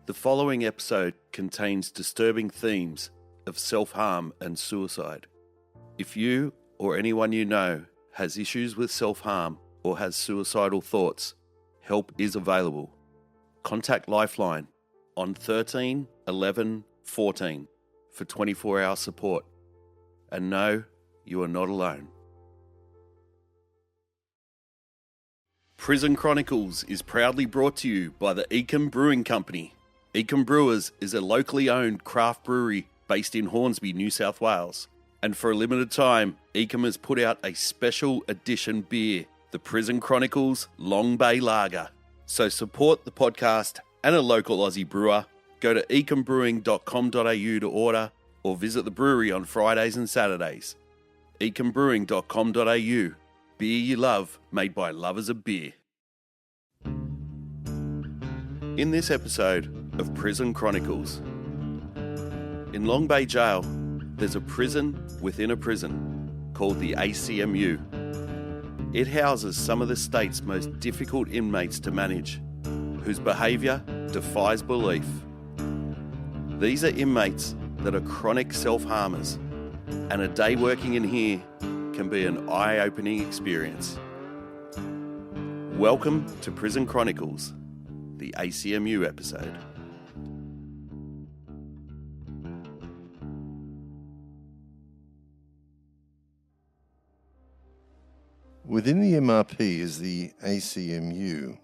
The following episode contains disturbing themes of self-harm and suicide. If you or anyone you know has issues with self-harm or has suicidal thoughts, help is available. Contact Lifeline on 13 11 14 for 24-hour support. And no, you are not alone. Prison Chronicles is proudly brought to you by the A.C.M.U Brewing Company. A.C.M.U Brewers is a locally owned craft brewery based in Hornsby, New South Wales. And for a limited time, A.C.M.U has put out a special edition beer, the Prison Chronicles Long Bay Lager. So support the podcast and a local Aussie brewer. Go to ecmbrewing.com.au to order or visit the brewery on Fridays and Saturdays. ecmbrewing.com.au. Beer you love, made by lovers of beer. In this episode of Prison Chronicles, in Long Bay Jail, there's a prison within a prison called the A.C.M.U. It houses some of the state's most difficult inmates to manage, whose behaviour defies belief. These are inmates that are chronic self-harmers, and a day working in here can be an eye-opening experience. Welcome to Prison Chronicles, the A.C.M.U episode. Within the MRP is the A.C.M.U.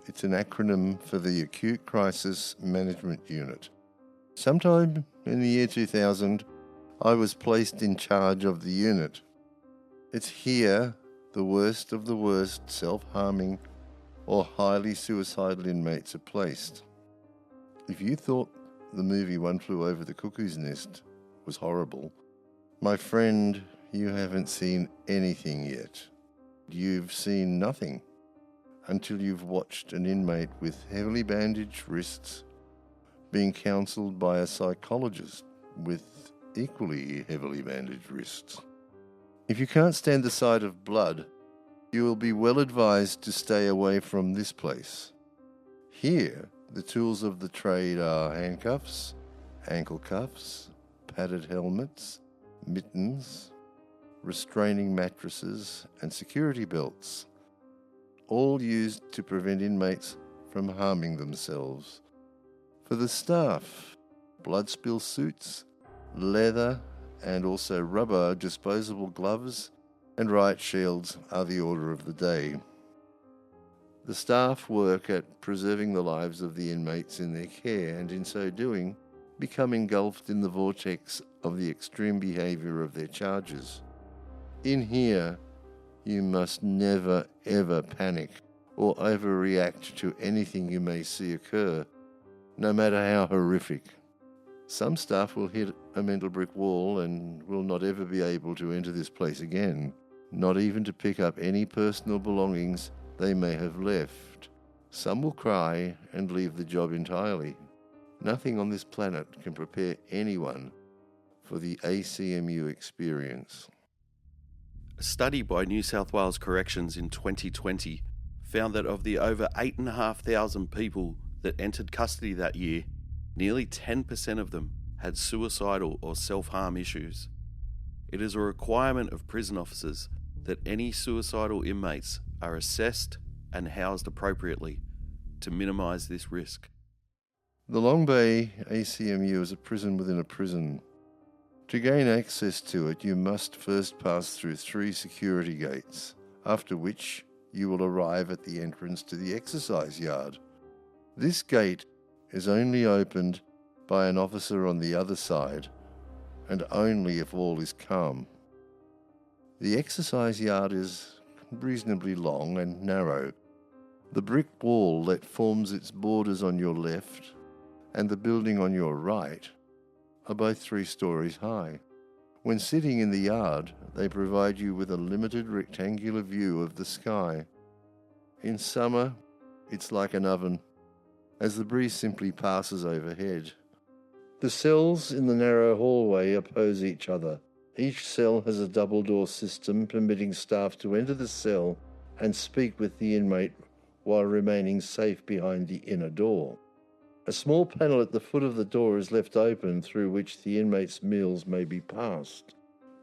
It's an acronym for the Acute Crisis Management Unit. Sometime in the year 2000, I was placed in charge of the unit. It's here the worst of the worst self-harming or highly suicidal inmates are placed. If you thought the movie One Flew Over the Cuckoo's Nest was horrible, my friend, you haven't seen anything yet. You've seen nothing until you've watched an inmate with heavily bandaged wrists being counselled by a psychologist with equally heavily bandaged wrists. If you can't stand the sight of blood, you will be well advised to stay away from this place. Here, the tools of the trade are handcuffs, ankle cuffs, padded helmets, mittens, restraining mattresses, and security belts, all used to prevent inmates from harming themselves. For the staff, blood spill suits, leather, and also rubber disposable gloves and riot shields are the order of the day. The staff work at preserving the lives of the inmates in their care, and in so doing, become engulfed in the vortex of the extreme behaviour of their charges. In here, you must never ever panic or overreact to anything you may see occur, no matter how horrific. Some staff will hit a mental brick wall and will not ever be able to enter this place again, not even to pick up any personal belongings they may have left. Some will cry and leave the job entirely. Nothing on this planet can prepare anyone for the A.C.M.U experience. A study by New South Wales Corrections in 2020 found that of the over 8,500 people that entered custody that year, nearly 10% of them had suicidal or self-harm issues. It is a requirement of prison officers that any suicidal inmates are assessed and housed appropriately to minimise this risk. The Long Bay A.C.M.U is a prison within a prison. To gain access to it, you must first pass through 3 security gates, after which you will arrive at the entrance to the exercise yard. This gate is only opened by an officer on the other side, and only if all is calm. The exercise yard is reasonably long and narrow. The brick wall that forms its borders on your left and the building on your right are both 3 stories high. When sitting in the yard, they provide you with a limited rectangular view of the sky. In summer, it's like an oven, as the breeze simply passes overhead. The cells in the narrow hallway oppose each other. Each cell has a double-door system permitting staff to enter the cell and speak with the inmate while remaining safe behind the inner door. A small panel at the foot of the door is left open through which the inmates' meals may be passed.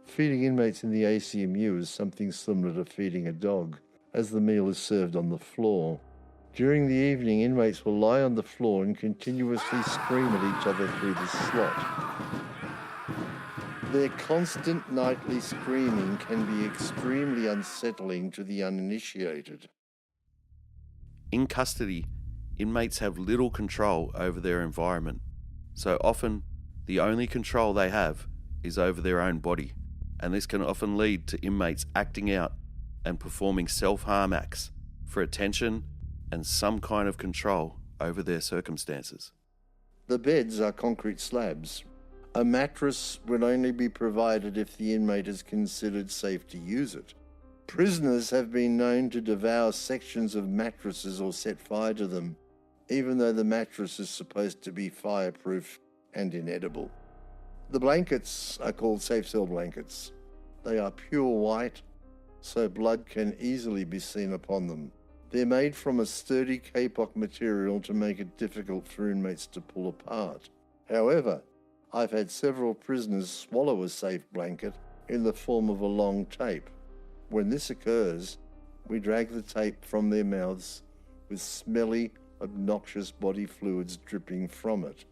Feeding inmates in the A.C.M.U is something similar to feeding a dog, as the meal is served on the floor. During the evening, inmates will lie on the floor and continuously scream at each other through the slot. Their constant nightly screaming can be extremely unsettling to the uninitiated. In custody, inmates have little control over their environment, so often the only control they have is over their own body, and this can often lead to inmates acting out and performing self-harm acts for attention and some kind of control over their circumstances. The beds are concrete slabs. A mattress will only be provided if the inmate is considered safe to use it. Prisoners have been known to devour sections of mattresses or set fire to them, even though the mattress is supposed to be fireproof and inedible. The blankets are called safe cell blankets. They are pure white, so blood can easily be seen upon them. They're made from a sturdy kapok material to make it difficult for inmates to pull apart. However, I've had several prisoners swallow a safe blanket in the form of a long tape. When this occurs, we drag the tape from their mouths with smelly, obnoxious body fluids dripping from it.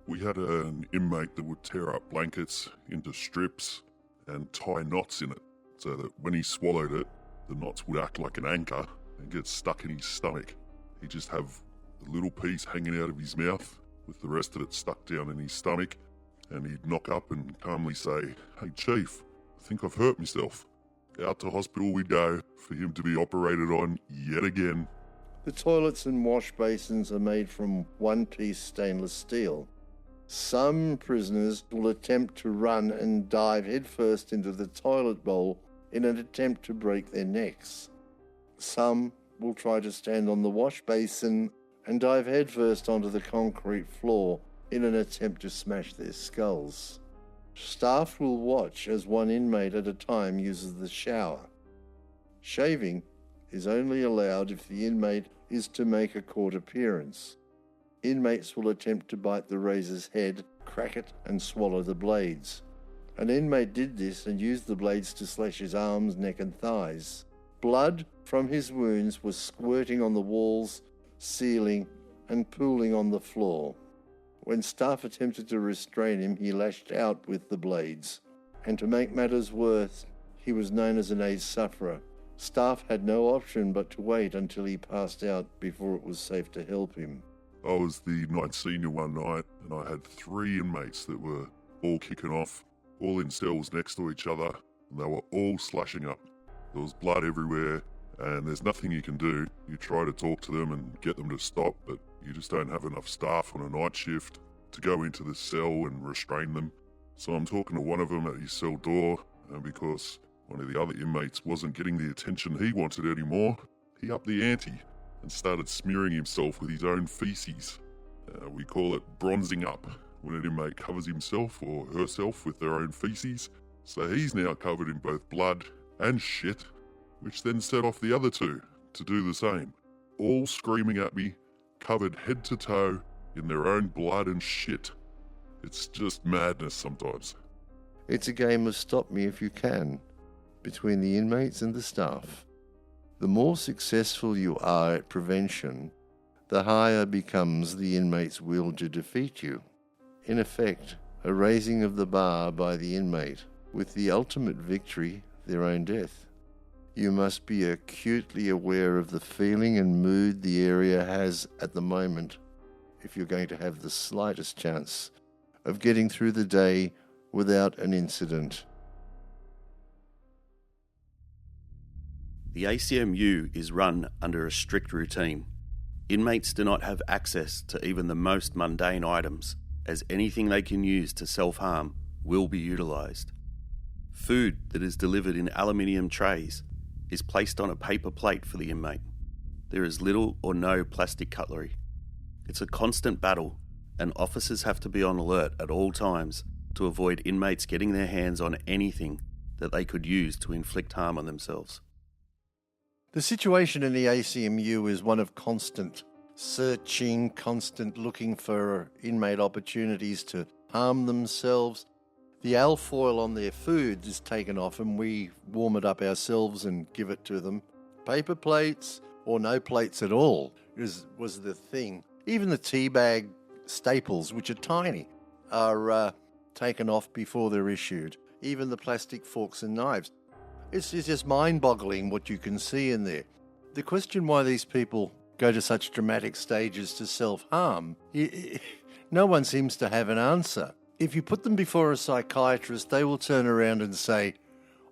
We had an inmate that would tear up blankets into strips and tie knots in it, so that when he swallowed it, the knots would act like an anchor and get stuck in his stomach. He'd just have a little piece hanging out of his mouth with the rest of it stuck down in his stomach, and he'd knock up and calmly say, "Hey Chief, I think I've hurt myself." Out to hospital we'd go for him to be operated on yet again. The toilets and wash basins are made from one-piece stainless steel. Some prisoners will attempt to run and dive headfirst into the toilet bowl in an attempt to break their necks. Some will try to stand on the wash basin and dive headfirst onto the concrete floor in an attempt to smash their skulls. Staff will watch as one inmate at a time uses the shower. Shaving is only allowed if the inmate is to make a court appearance. Inmates will attempt to bite the razor's head, crack it, and swallow the blades. An inmate did this and used the blades to slash his arms, neck, and thighs. Blood from his wounds was squirting on the walls, ceiling, and pooling on the floor. When staff attempted to restrain him, he lashed out with the blades. And to make matters worse, he was known as an AIDS sufferer. Staff had no option but to wait until he passed out before it was safe to help him. I was the night senior one night, and I had 3 inmates that were all kicking off, all in cells next to each other, and they were all slashing up. There was blood everywhere, and there's nothing you can do. You try to talk to them and get them to stop, but you just don't have enough staff on a night shift to go into the cell and restrain them. So I'm talking to one of them at his cell door, and because one of the other inmates wasn't getting the attention he wanted anymore, he upped the ante and started smearing himself with his own feces. We call it bronzing up, when an inmate covers himself or herself with their own feces. So he's now covered in both blood and shit, which then set off the other 2 to do the same, all screaming at me, covered head to toe in their own blood and shit. It's just madness sometimes. It's a game of stop me if you can, between the inmates and the staff. The more successful you are at prevention, the higher becomes the inmate's will to defeat you. In effect, a raising of the bar by the inmate, with the ultimate victory, their own death. You must be acutely aware of the feeling and mood the area has at the moment if you're going to have the slightest chance of getting through the day without an incident. The A.C.M.U is run under a strict routine. Inmates do not have access to even the most mundane items, as anything they can use to self-harm will be utilised. Food that is delivered in aluminium trays is placed on a paper plate for the inmate. There is little or no plastic cutlery. It's a constant battle, and officers have to be on alert at all times to avoid inmates getting their hands on anything that they could use to inflict harm on themselves. The situation in the A.C.M.U is one of constant searching, constant looking for inmate opportunities to harm themselves. The alfoil on their food is taken off and we warm it up ourselves and give it to them. Paper plates or no plates at all was the thing. Even the tea bag staples, which are tiny, are taken off before they're issued. Even the plastic forks and knives. It's just mind-boggling what you can see in there. The question why these people go to such dramatic stages to self-harm, no one seems to have an answer. If you put them before a psychiatrist, they will turn around and say,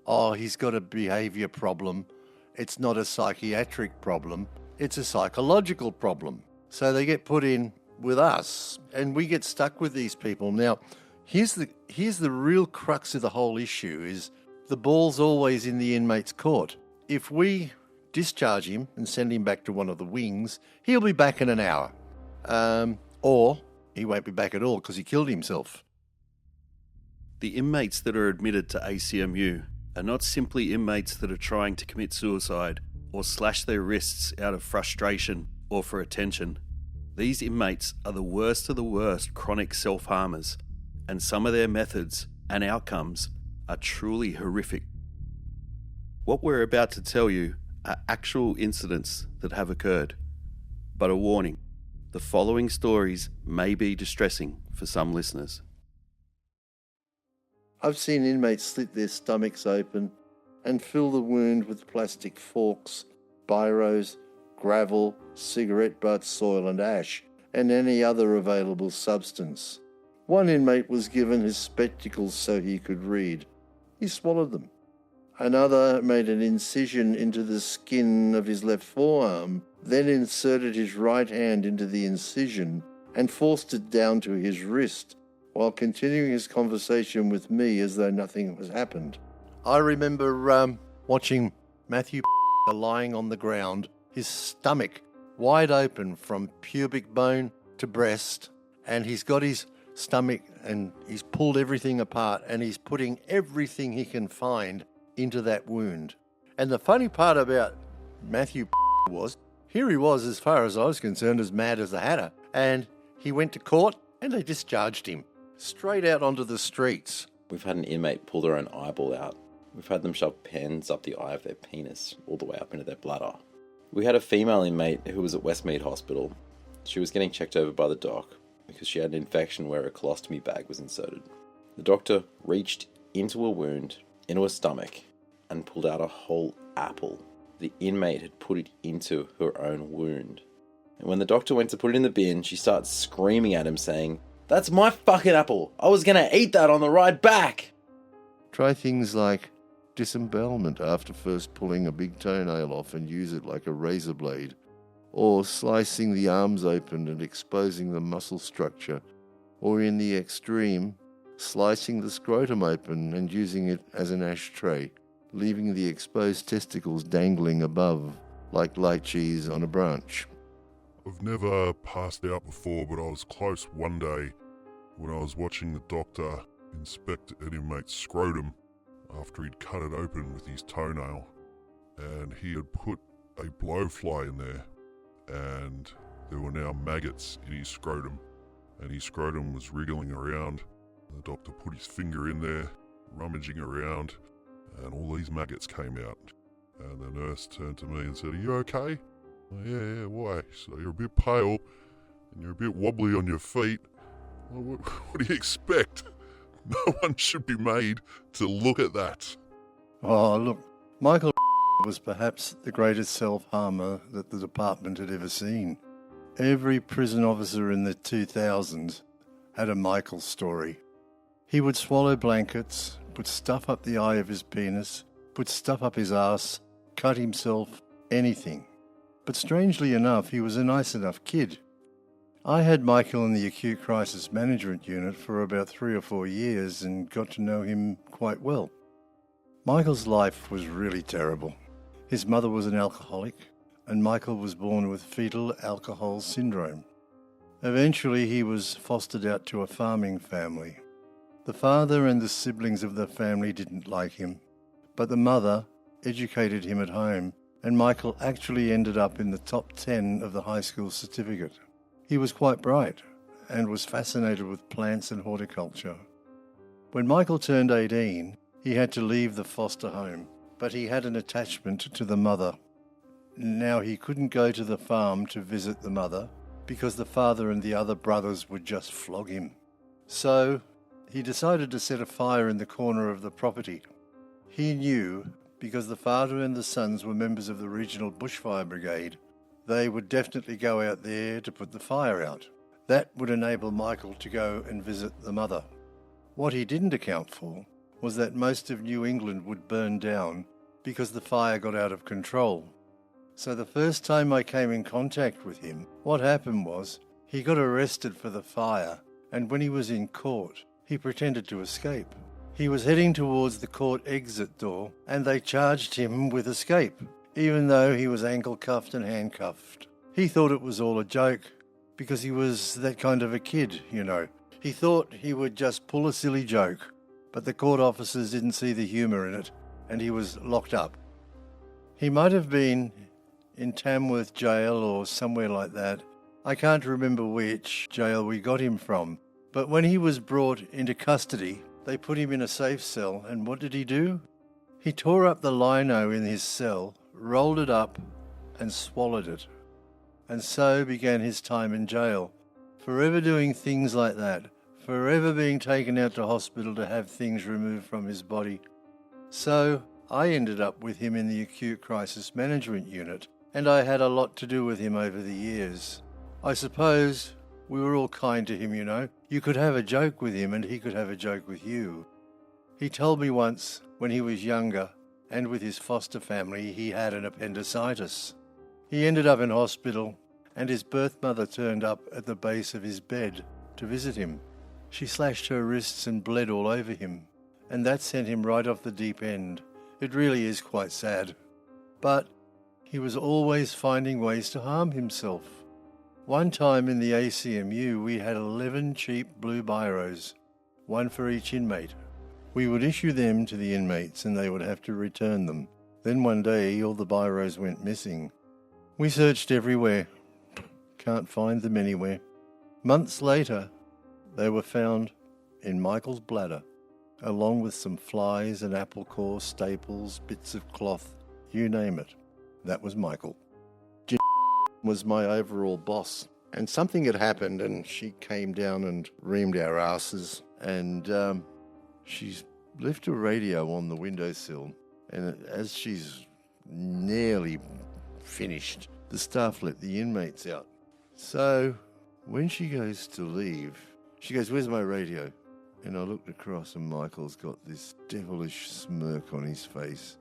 oh, he's got a behaviour problem. It's not a psychiatric problem. It's a psychological problem. So they get put in with us and we get stuck with these people. Now, here's the real crux of the whole issue is the ball's always in the inmate's court. If we discharge him and send him back to one of the wings, he'll be back in an hour. Or he won't be back at all because he killed himself. The inmates that are admitted to A.C.M.U. are not simply inmates that are trying to commit suicide or slash their wrists out of frustration or for attention. These inmates are the worst of the worst chronic self-harmers, and some of their methods and outcomes are truly horrific. What we're about to tell you are actual incidents that have occurred. But a warning, the following stories may be distressing for some listeners. I've seen inmates slit their stomachs open and fill the wound with plastic forks, biros, gravel, cigarette butts, soil and ash, and any other available substance. One inmate was given his spectacles so he could read. He swallowed them. Another made an incision into the skin of his left forearm, then inserted his right hand into the incision and forced it down to his wrist, while continuing his conversation with me as though nothing has happened. I remember watching Matthew lying on the ground, his stomach wide open from pubic bone to breast, and he's got his stomach and he's pulled everything apart and he's putting everything he can find into that wound. And the funny part about Matthew was, here he was, as far as I was concerned, as mad as the Hatter, and he went to court and they discharged him straight out onto the streets. We've had an inmate pull their own eyeball out. We've had them shove pens up the eye of their penis all the way up into their bladder. We had a female inmate who was at Westmead Hospital. She was getting checked over by the doc because she had an infection where a colostomy bag was inserted. The doctor reached into a wound, into her stomach, and pulled out a whole apple. The inmate had put it into her own wound. And when the doctor went to put it in the bin, she started screaming at him saying, "That's my fucking apple! I was gonna eat that on the ride back!" Try things like disembowelment after first pulling a big toenail off and use it like a razor blade, or slicing the arms open and exposing the muscle structure, or in the extreme, slicing the scrotum open and using it as an ashtray, leaving the exposed testicles dangling above like lychees on a branch. I've never passed out before, but I was close one day when I was watching the doctor inspect an inmate's scrotum after he'd cut it open with his toenail, and he had put a blowfly in there, and there were now maggots in his scrotum, and his scrotum was wriggling around. The doctor put his finger in there, rummaging around, and all these maggots came out. And the nurse turned to me and said, "Are you okay?" Yeah, why? So you're a bit pale, and you're a bit wobbly on your feet. Well, what do you expect? No one should be made to look at that. Oh, look, Michael was perhaps the greatest self-harmer that the department had ever seen. Every prison officer in the 2000s had a Michael story. He would swallow blankets, put stuff up the eye of his penis, put stuff up his ass, cut himself, anything. But strangely enough, he was a nice enough kid. I had Michael in the Acute Crisis Management Unit for about 3 or 4 years and got to know him quite well. Michael's life was really terrible. His mother was an alcoholic, and Michael was born with fetal alcohol syndrome. Eventually, he was fostered out to a farming family. The father and the siblings of the family didn't like him, but the mother educated him at home and Michael actually ended up in the top 10 of the high school certificate. He was quite bright and was fascinated with plants and horticulture. When Michael turned 18, he had to leave the foster home, but he had an attachment to the mother. Now he couldn't go to the farm to visit the mother because the father and the other brothers would just flog him. So he decided to set a fire in the corner of the property. He knew, because the father and the sons were members of the regional bushfire brigade, they would definitely go out there to put the fire out. That would enable Michael to go and visit the mother. What he didn't account for was that most of New England would burn down because the fire got out of control. So the first time I came in contact with him, what happened was he got arrested for the fire, and when he was in court, he pretended to escape. He was heading towards the court exit door, and they charged him with escape, even though he was ankle-cuffed and handcuffed. He thought it was all a joke, because he was that kind of a kid, you know. He thought he would just pull a silly joke, but the court officers didn't see the humour in it, and he was locked up. He might have been in Tamworth jail or somewhere like that. I can't remember which jail we got him from, but when he was brought into custody, they put him in a safe cell, and what did he do? He tore up the lino in his cell, rolled it up, and swallowed it. And so began his time in jail, forever doing things like that, forever being taken out to hospital to have things removed from his body. So I ended up with him in the Acute Crisis Management Unit, and I had a lot to do with him over the years. I suppose we were all kind to him, you know. You could have a joke with him and he could have a joke with you. He told me once, when he was younger, and with his foster family, he had an appendicitis. He ended up in hospital, and his birth mother turned up at the base of his bed to visit him. She slashed her wrists and bled all over him, and that sent him right off the deep end. It really is quite sad. But he was always finding ways to harm himself. One time in the A.C.M.U, we had 11 cheap blue biros, one for each inmate. We would issue them to the inmates and they would have to return them. Then one day, all the biros went missing. We searched everywhere. Can't find them anywhere. Months later, they were found in Michael's bladder, along with some flies and apple core, staples, bits of cloth, you name it. That was Michael. Was my overall boss, and something had happened and she came down and reamed our asses, and she's left a radio on the windowsill, and as she's nearly finished, the staff let the inmates out. So when she goes to leave, she goes, "Where's my radio?" And I looked across and Michael's got this devilish smirk on his face,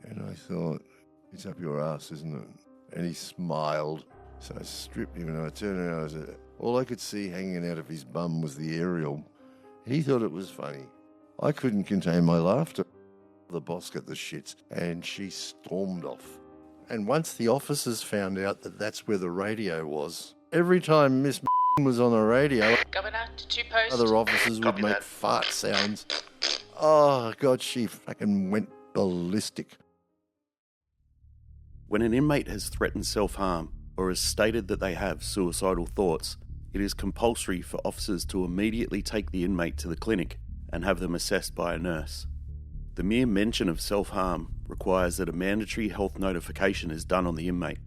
and I thought, it's up your ass, isn't it? And he smiled. So I stripped him and I turned around. All I could see hanging out of his bum was the aerial. He thought it was funny. I couldn't contain my laughter. The boss got the shits and she stormed off. And once the officers found out that that's where the radio was, every time Miss was on the radio, Governor to 2 post. other officers would make fart sounds. Oh, God, she fucking went ballistic. When an inmate has threatened self-harm or has stated that they have suicidal thoughts, it is compulsory for officers to immediately take the inmate to the clinic and have them assessed by a nurse. The mere mention of self-harm requires that a mandatory health notification is done on the inmate,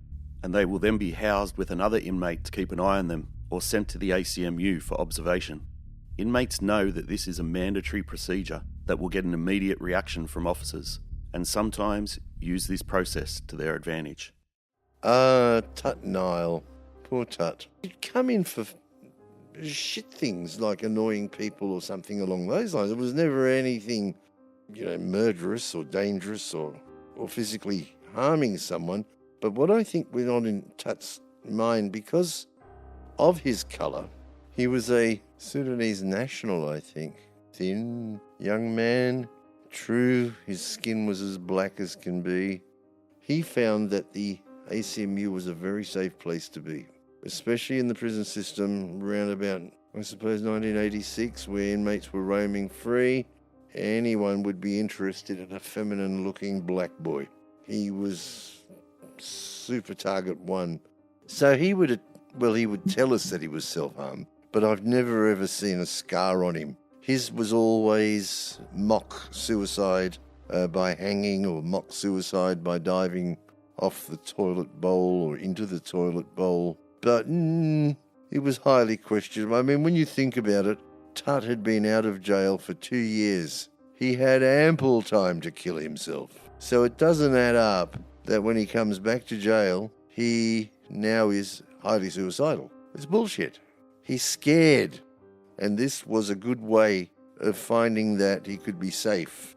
and they will then be housed with another inmate to keep an eye on them or sent to the A.C.M.U for observation. Inmates know that this is a mandatory procedure that will get an immediate reaction from officers, and sometimes use this process to their advantage. Tut Nile. Poor Tut. He'd come in for shit things like annoying people or something along those lines. It was never anything, murderous or dangerous or physically harming someone. But what I think went on in Tut's mind, because of his colour, he was a Sudanese national, I think. Thin, young man. True, his skin was as black as can be. He found that the A.C.M.U was a very safe place to be, especially in the prison system around about, I suppose, 1986, where inmates were roaming free. Anyone would be interested in a feminine-looking black boy. He was Super Target 1. So he would tell us that he was self-harm, but I've never ever seen a scar on him. His was always mock suicide by hanging, or mock suicide by diving off the toilet bowl or into the toilet bowl. But it was highly questionable. I mean, when you think about it, Tut had been out of jail for 2 years. He had ample time to kill himself. So it doesn't add up that when he comes back to jail, he now is highly suicidal. It's bullshit. He's scared. And this was a good way of finding that he could be safe.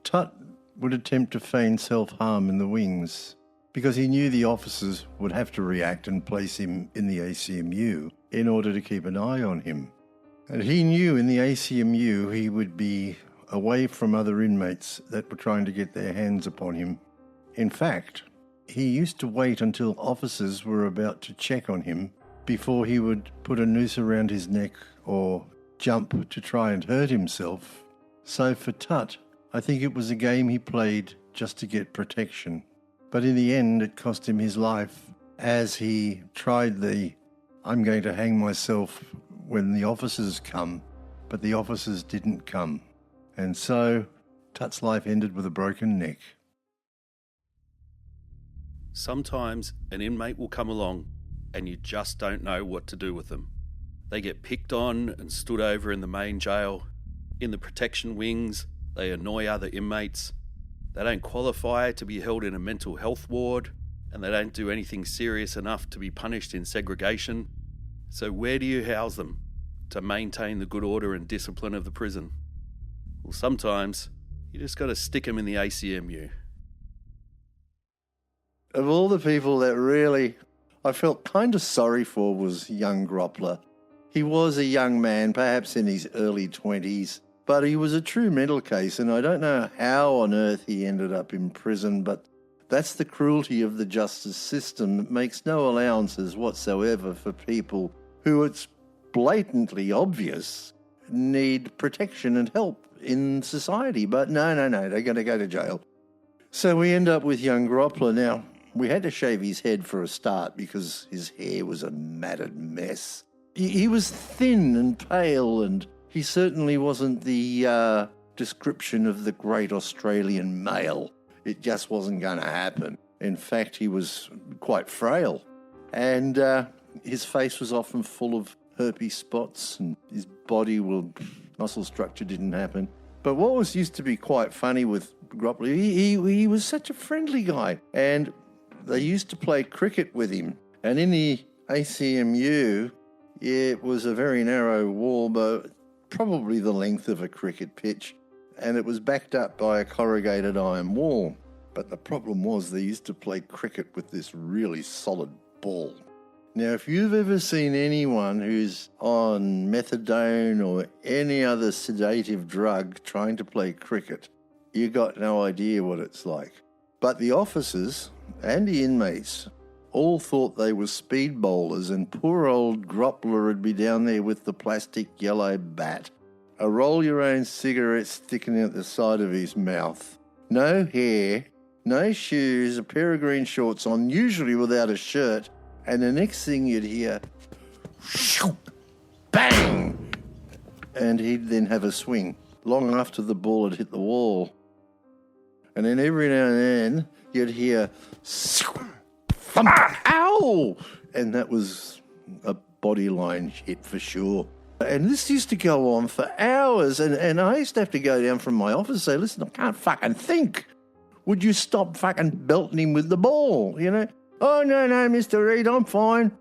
Tut would attempt to feign self-harm in the wings because he knew the officers would have to react and place him in the A.C.M.U. in order to keep an eye on him. And he knew in the A.C.M.U. he would be away from other inmates that were trying to get their hands upon him. In fact, he used to wait until officers were about to check on him before he would put a noose around his neck or jump to try and hurt himself. So for Tut, I think it was a game he played just to get protection. But in the end, it cost him his life as he tried the "I'm going to hang myself when the officers come," but the officers didn't come. And so Tut's life ended with a broken neck. Sometimes an inmate will come along and you just don't know what to do with them. They get picked on and stood over in the main jail. In the protection wings, they annoy other inmates. They don't qualify to be held in a mental health ward, and they don't do anything serious enough to be punished in segregation. So where do you house them to maintain the good order and discipline of the prison? Well, sometimes you just got to stick them in the A.C.M.U. Of all the people that really I felt kind of sorry for was young Groppler. He was a young man, perhaps in his early 20s, but he was a true mental case, and I don't know how on earth he ended up in prison, but that's the cruelty of the justice system that makes no allowances whatsoever for people who, it's blatantly obvious, need protection and help in society. But no, they're going to go to jail. So we end up with young Groppler. Now, we had to shave his head for a start because his hair was a matted mess. He was thin and pale, and he certainly wasn't the description of the great Australian male. It just wasn't going to happen. In fact, he was quite frail, and his face was often full of herpes spots, and his muscle structure didn't happen. But what was used to be quite funny with Groppler, he was such a friendly guy, and they used to play cricket with him. And in the A.C.M.U., it was a very narrow wall, but probably the length of a cricket pitch, and it was backed up by a corrugated iron wall. But the problem was they used to play cricket with this really solid ball. Now, if you've ever seen anyone who's on methadone or any other sedative drug trying to play cricket, you got no idea what it's like. But the officers and the inmates all thought they were speed bowlers, and poor old Groppler would be down there with the plastic yellow bat, a roll-your-own cigarette sticking out the side of his mouth, no hair, no shoes, a pair of green shorts on, usually without a shirt, and the next thing you'd hear, shoo, bang, and he'd then have a swing, long after the ball had hit the wall. And then every now and then you'd hear, thump, ow! And that was a bodyline hit for sure. And this used to go on for hours, and I used to have to go down from my office and say, listen, I can't fucking think. Would you stop fucking belting him with the ball, you know? Oh, no, Mr. Reed, I'm fine.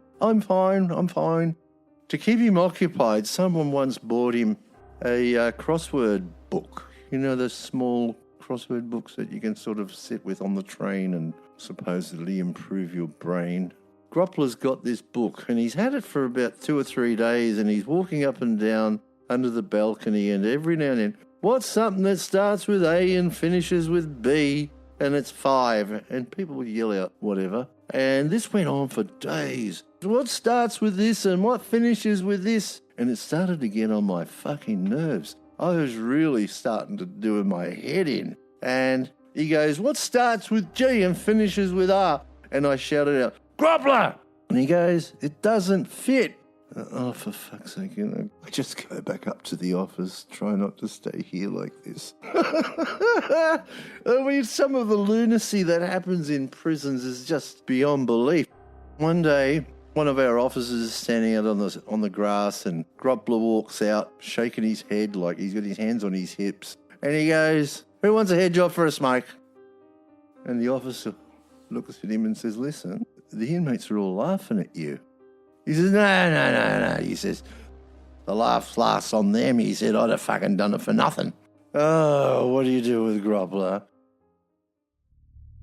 To keep him occupied, someone once bought him a crossword book. You know, those small crossword books that you can sort of sit with on the train and supposedly improve your brain. Groppler's got this book, and he's had it for about 2 or 3 days, and he's walking up and down under the balcony, and every now and then, what's something that starts with A and finishes with B, and it's 5, and people would yell out whatever. And this went on for days. What starts with this and what finishes with this? And it started to get on my fucking nerves. I was really starting to do my head in. And he goes, what starts with G and finishes with R? And I shouted out, "Groppler!" And he goes, "It doesn't fit." Oh, for fuck's sake, I just go back up to the office, try not to stay here like this. I mean, some of the lunacy that happens in prisons is just beyond belief. One day, one of our officers is standing out on the grass, and Groppler walks out, shaking his head like he's got his hands on his hips. And he goes, "Who wants a head job for a smoke?" And the officer looks at him and says, "Listen, the inmates are all laughing at you." He says, No. He says, "The laughs on them." He said, "I'd have fucking done it for nothing." Oh, what do you do with Groppler?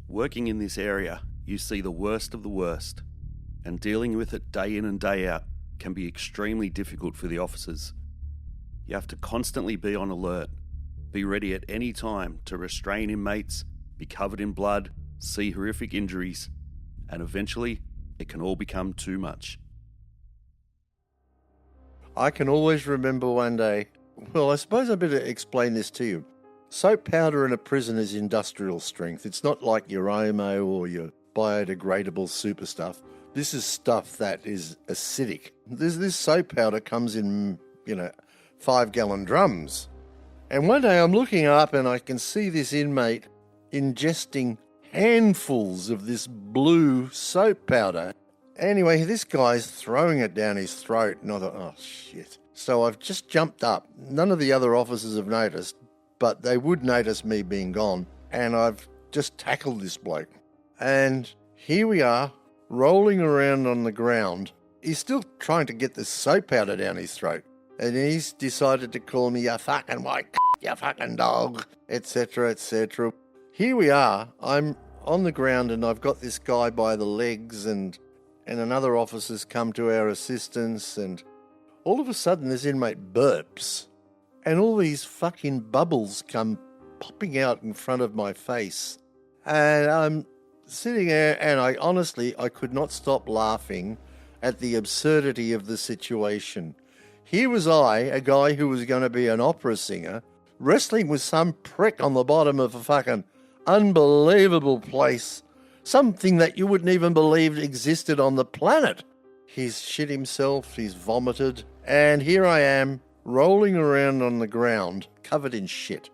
Working in this area, you see the worst of the worst, and dealing with it day in and day out can be extremely difficult for the officers. You have to constantly be on alert, be ready at any time to restrain inmates, be covered in blood, see horrific injuries, and eventually it can all become too much. I can always remember one day, well, I suppose I better explain this to you. Soap powder in a prison is industrial strength. It's not like your Omo or your biodegradable super stuff. This is stuff that is acidic. This soap powder comes in, 5-gallon drums. And one day I'm looking up and I can see this inmate ingesting handfuls of this blue soap powder. Anyway, this guy's throwing it down his throat, and I thought, oh, shit. So I've just jumped up. None of the other officers have noticed, but they would notice me being gone, and I've just tackled this bloke. And here we are, rolling around on the ground. He's still trying to get this soap powder down his throat, and he's decided to call me "you fucking white you fucking dog," etc., etc. Here we are, I'm on the ground, and I've got this guy by the legs, and another officer's come to our assistance, and all of a sudden this inmate burps, and all these fucking bubbles come popping out in front of my face. And I'm sitting there, and I could not stop laughing at the absurdity of the situation. Here was I, a guy who was going to be an opera singer, wrestling with some prick on the bottom of a fucking unbelievable place. Something that you wouldn't even believe existed on the planet. He's shit himself, he's vomited, and here I am, rolling around on the ground, covered in shit.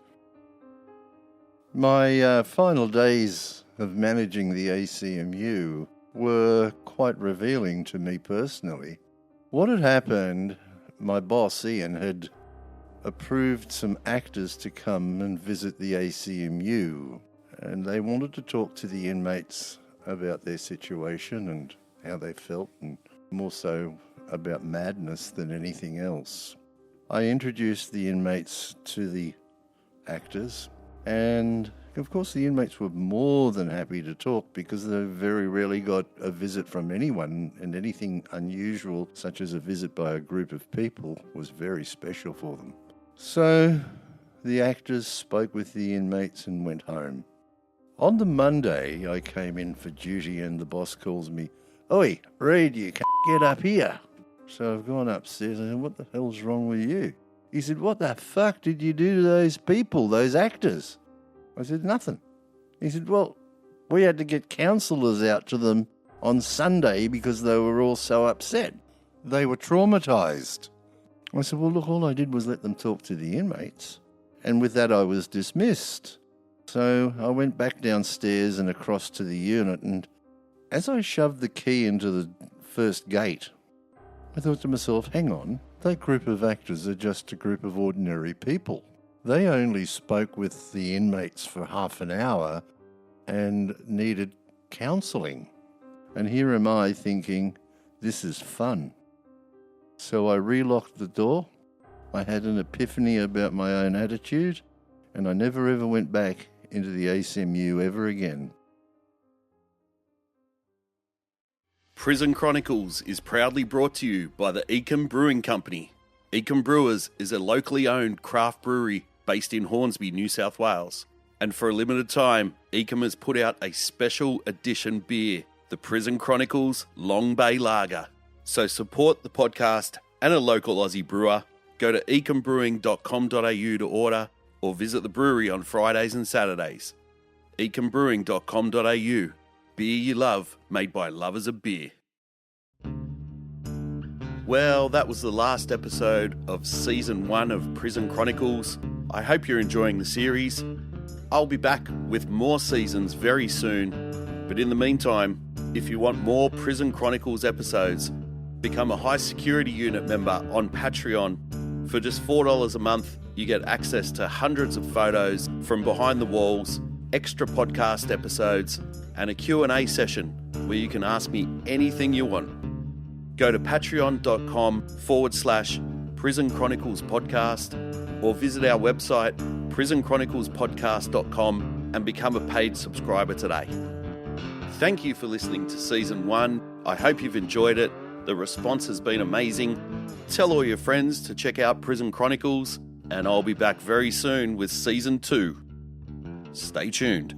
My final days of managing the A.C.M.U. were quite revealing to me personally. What had happened, my boss Ian had approved some actors to come and visit the A.C.M.U. and they wanted to talk to the inmates about their situation and how they felt, and more so about madness than anything else. I introduced the inmates to the actors, and of course the inmates were more than happy to talk because they very rarely got a visit from anyone, and anything unusual, such as a visit by a group of people, was very special for them. So the actors spoke with the inmates and went home. On the Monday, I came in for duty and the boss calls me, "Oi, Reed, you can't get up here." So I've gone upstairs and I said, "What the hell's wrong with you?" He said, "What the fuck did you do to those people, those actors?" I said, "Nothing." He said, "Well, we had to get counsellors out to them on Sunday because they were all so upset. They were traumatised." I said, "Well, look, all I did was let them talk to the inmates." And with that, I was dismissed. So I went back downstairs and across to the unit, and as I shoved the key into the first gate, I thought to myself, hang on, that group of actors are just a group of ordinary people. They only spoke with the inmates for half an hour and needed counselling. And here am I thinking, this is fun. So I relocked the door, I had an epiphany about my own attitude, and I never ever went back into the A.C.M.U. ever again. Prison Chronicles is proudly brought to you by the A.C.M.U. Brewing Company. A.C.M.U. Brewers is a locally owned craft brewery based in Hornsby, New South Wales. And for a limited time, A.C.M.U. has put out a special edition beer, the Prison Chronicles Long Bay Lager. So support the podcast and a local Aussie brewer. Go to ecmbrewing.com.au to order, or visit the brewery on Fridays and Saturdays. ecmbrewing.com.au. beer you love, made by lovers of beer. Well, that was the last episode of Season 1 of Prison Chronicles. I hope you're enjoying the series. I'll be back with more seasons very soon, but in the meantime, if you want more Prison Chronicles episodes, become a high security unit member on Patreon. For just $4 a month, you get access to hundreds of photos from behind the walls, extra podcast episodes, and a Q&A session where you can ask me anything you want. Go to patreon.com/Prison Chronicles Podcast or visit our website, prisonchroniclespodcast.com, and become a paid subscriber today. Thank you for listening to Season 1. I hope you've enjoyed it. The response has been amazing. Tell all your friends to check out Prison Chronicles, and I'll be back very soon with Season 2. Stay tuned.